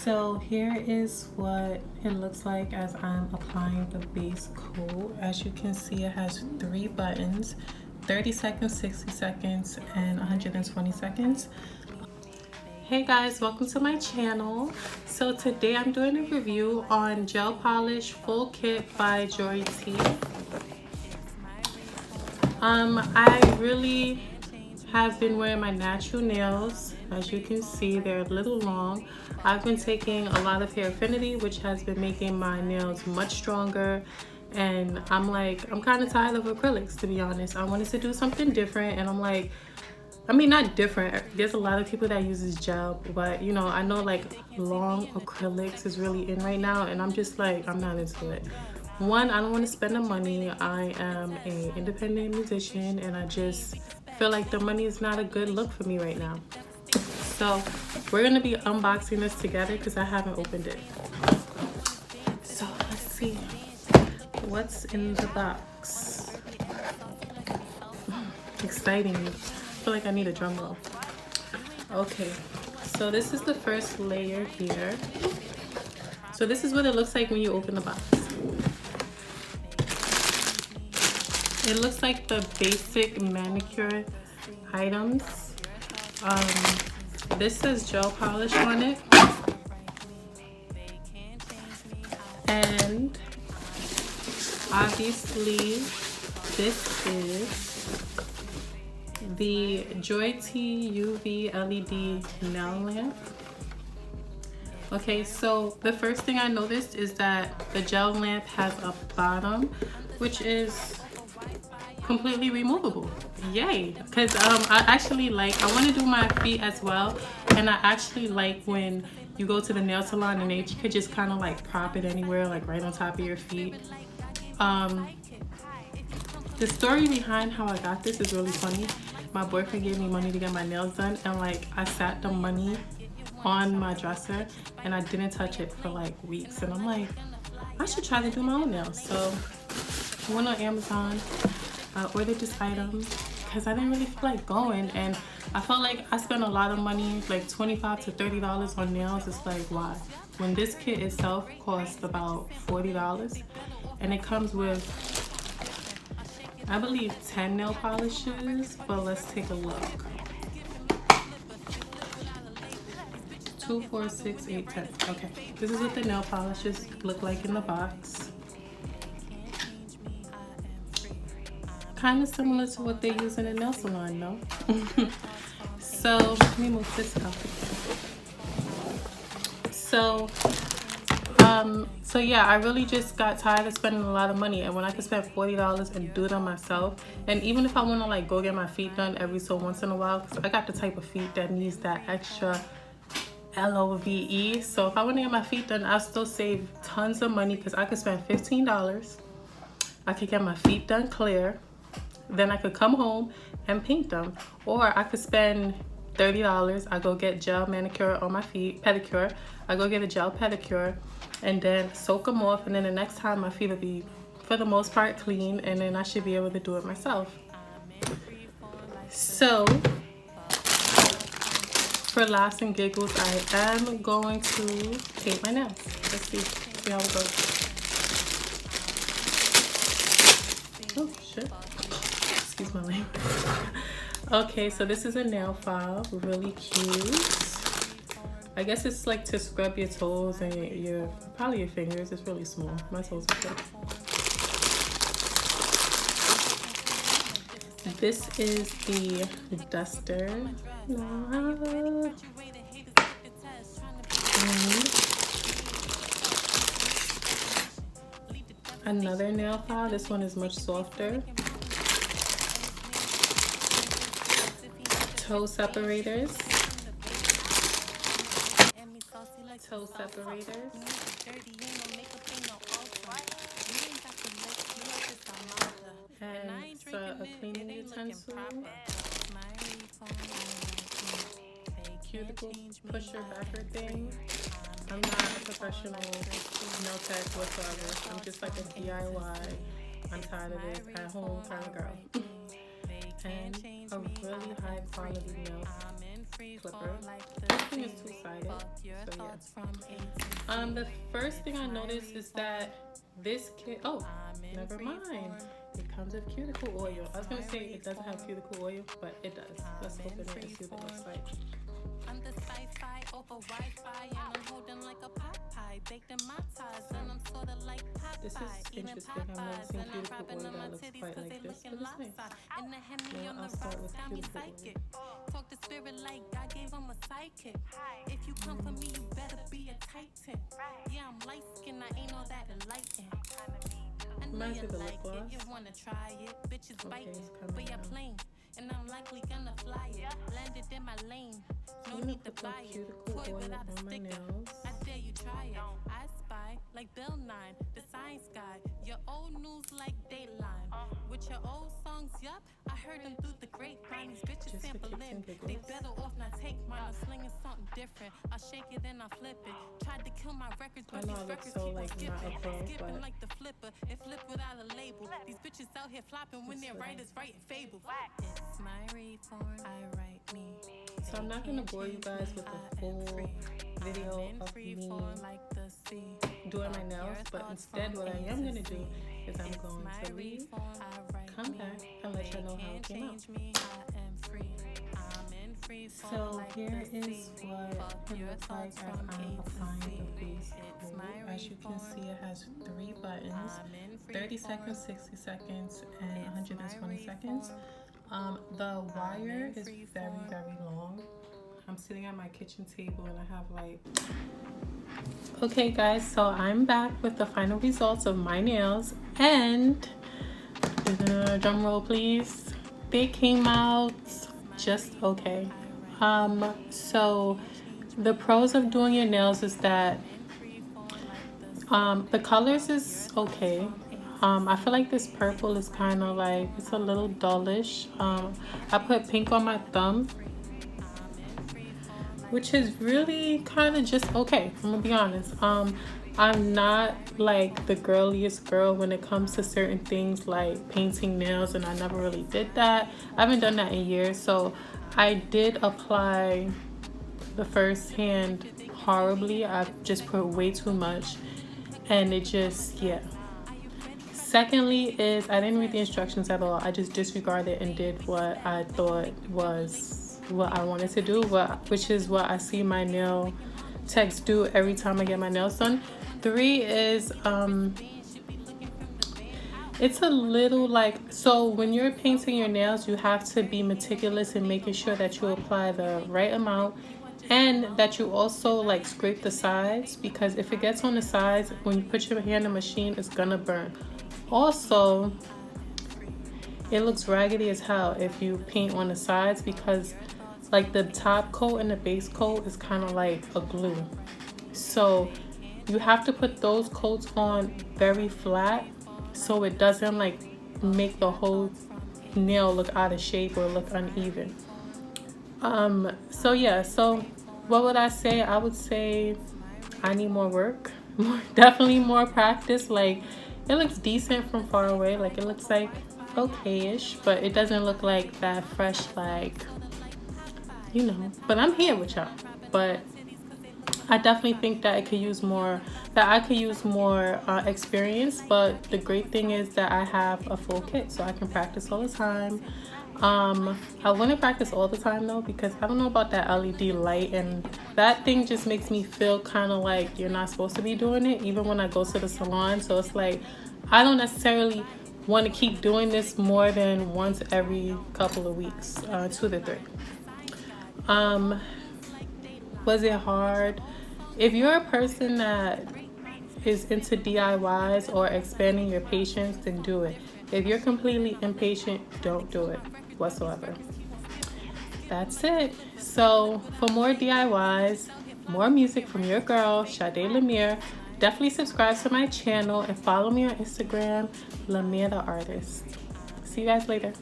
So here is what it looks like as I'm applying the base coat. As you can see, it has 3 buttons, 30 seconds, 60 seconds, and 120 seconds. Hey guys, welcome to my channel. So today I'm doing a review on Gel Polish Full Kit by Joyti. I really have been wearing my natural nails. As you can see, they're a little long. I've been taking a lot of hair affinity, which has been making my nails much stronger. And I'm kind of tired of acrylics, to be honest. I wanted to do something different, and I'm like, I mean, not different. There's a lot of people that uses gel, but you know, I know like long acrylics is really in right now, and I'm just like, I'm not into it. One, I don't want to spend the money. I am an independent musician, and I just feel like the money is not a good look for me right now. So we're gonna be unboxing this together because I haven't opened it. So let's see what's in the box. Exciting. I feel like I need a drum roll. Okay, so this is the first layer here. So this is what it looks like when you open the box. It looks like the basic manicure items. This says gel polish on it. And obviously this is the Joyti UV LED nail lamp. Okay, so the first thing I noticed is that the gel lamp has a bottom, which is completely removable. Yay! Because I actually like, I want to do my feet as well, and I actually like when you go to the nail salon and they could just kind of like prop it anywhere, like right on top of your feet. The story behind how I got this is really funny. My boyfriend gave me money to get my nails done, and like I sat the money on my dresser and I didn't touch it for like weeks, and I'm like, I should try to do my own nails. So I went on Amazon, I ordered this item because I didn't really feel like going, and I felt like I spent a lot of money, like $25 to $30 on nails. It's like, why? When this kit itself costs about $40, and it comes with, I believe, 10 nail polishes, but let's take a look. 2, 4, 6, 8, 10. Okay, this is what the nail polishes look like in the box. Kind of similar to what they use in a nail salon, no? So let me move this out. So yeah, I really just got tired of spending a lot of money, and when I could spend $40 and do them myself, and even if I want to like go get my feet done every so once in a while, because I got the type of feet that needs that extra LOVE. So if I want to get my feet done, I'll still save tons of money because I could spend $15. I could get my feet done clear. Then I could come home and paint them. Or I could spend $30. I go get gel manicure on my feet, pedicure. I go get a gel pedicure and then soak them off. And then the next time my feet will be, for the most part, clean. And then I should be able to do it myself. So for laughs and giggles, I am going to paint my nails. Let's see how it goes. Oh shit, excuse my language. Okay, so this is a nail file, really cute. I guess it's like to scrub your toes and probably your fingers. It's really small. My toes are big. This is the duster. Another nail file. This one is much softer. Toe separators. Toe separators. And so a cleaning utensil. Cuticle pusher backer thing. I'm not a professional nail tech whatsoever. I'm just like a DIY. I'm tired of this at home kind of girl. And a really high quality nail clipper. This thing is two-sided, so yeah. The first thing I noticed is that this kit, oh, never mind. It comes with cuticle oil. I was gonna say it doesn't have cuticle oil, but it does. Let's open it and see what it looks like. Under sci-fi over Wi-Fi, and I'm holding like a Popeye, baked in my ties, and I'm sorta like Popeye. This is interesting. I've never seen cuticle oil that looks quite like this, but it's nice. Now I'll start with cuticle oil. Talk to spirit like God gave him a sidekick. If you come for me, you better be a titan. Yeah, I'm light skinned, I ain't all that enlightened. I know you like it, you wanna try it. Bitches biting, but you're plain. And I'm likely gonna fly it. Landed in my lane. No need to buy it. Toy without a sticker. I dare you try it. I spy like Bill 9, the science guy. Your old news like Dateline. With your old songs, yup. I heard them through the grapevine. These bitches sampling. They better off not take mine. I'm slinging something different. I'll shake it then I'll flip it. Tried to kill my records, but these records keep on skipping like the flipper. It flipped without a label. These bitches out here flopping when their writers writing fables. It's my reform, I write me. So I'm not gonna bore you guys with the full video of me doing my nails, but instead what I am gonna do is I'm going to leave, come back, and let you know how it came out. So here is what it looks like as I'm applying the base coat. As you can see, it has 3 buttons, 30 seconds, 60 seconds, and 120 seconds. The wire is very, very long. I'm sitting at my kitchen table and I have like... Okay guys, so I'm back with the final results of my nails, and drum roll please. They came out just okay. So the pros of doing your nails is that the colors is okay. I feel like this purple is kind of like, it's a little dullish. I put pink on my thumb, which is really kind of just okay, I'm gonna be honest. I'm not like the girliest girl when it comes to certain things like painting nails, and I never really did that. I haven't done that in years, so I did apply the first hand horribly. I just put way too much, and it just, yeah. Secondly is I didn't read the instructions at all. I just disregarded and did what I thought was what I wanted to do, which is what I see my nail techs do every time I get my nails done. 3 is it's a little like, so when you're painting your nails, you have to be meticulous in making sure that you apply the right amount, and that you also like scrape the sides, because if it gets on the sides, when you put your hand in the machine, it's gonna burn. Also, it looks raggedy as hell if you paint on the sides, because like the top coat and the base coat is kind of like a glue. So you have to put those coats on very flat so it doesn't like make the whole nail look out of shape or look uneven. So yeah, so what would I say? I would say I need more work, definitely more practice. Like, it looks decent from far away, like it looks like okay-ish, but it doesn't look like that fresh, like, you know. But I'm here with y'all. But I definitely think that I could use more experience. But the great thing is that I have a full kit, so I can practice all the time. I wouldn't practice all the time though, because I don't know about that LED light, and that thing just makes me feel kind of like you're not supposed to be doing it, even when I go to the salon. So it's like I don't necessarily want to keep doing this more than once every couple of weeks, 2 to 3. Was it hard? If you're a person that is into DIYs or expanding your patience, then do it. If you're completely impatient, don't do it whatsoever. That's it. So for more DIYs, more music from your girl, Sade Lemire, definitely subscribe to my channel and follow me on Instagram, Lemire the Artist. See you guys later.